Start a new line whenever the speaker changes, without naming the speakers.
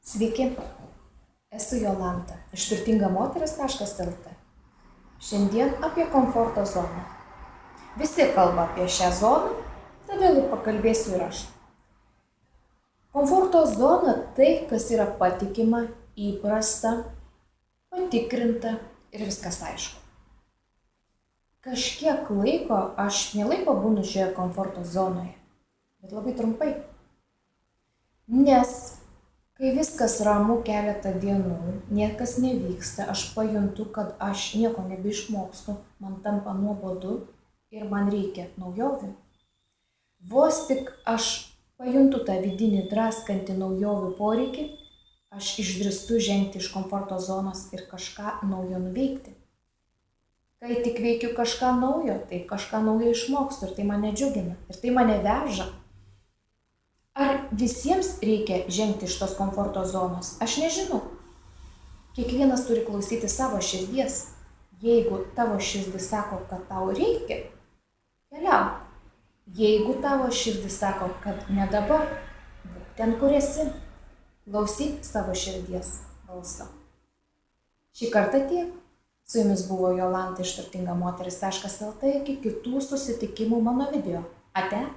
Sveiki, esu Jolanta iš turtingamoteris.lt. Šiandien apie komforto zoną. Visi kalba apie šią zoną, todėl ir pakalbėsiu ir aš. Komforto zona tai, kas yra patikima, įprasta, patikrinta ir viskas aišku. Kažkiek laiko aš mielai pabūnu šioje komforto zonoje, bet labai trumpai. Nes kai viskas ramu keletą dienų, niekas nevyksta, aš pajuntu, kad aš nieko nebeišmokstu, man tampa nuobodu ir man reikia naujovių. Vos tik aš pajuntu tą vidinį draskantį naujovių poreikį, aš išdrįstu žengti iš komforto zonos ir kažką naujo nuveikti. Kai tik veikiu kažką naujo, tai kažką naujo išmokstu ir tai mane džiugina, ir tai mane veža. Ar visiems reikia žengti iš tos komforto zonos? Aš nežinau. Kiekvienas turi klausyti savo širdies. Jeigu tavo širdis sako, kad tau reikia, keliauk. Jeigu tavo širdis sako, kad ne dabar, būk ten, kur esi. Klausyk savo širdies balso. Šį kartą tiek. Su jumis buvo Jolanta iš turtingamoteris.lt. Iki kitų susitikimų mano video. Ate.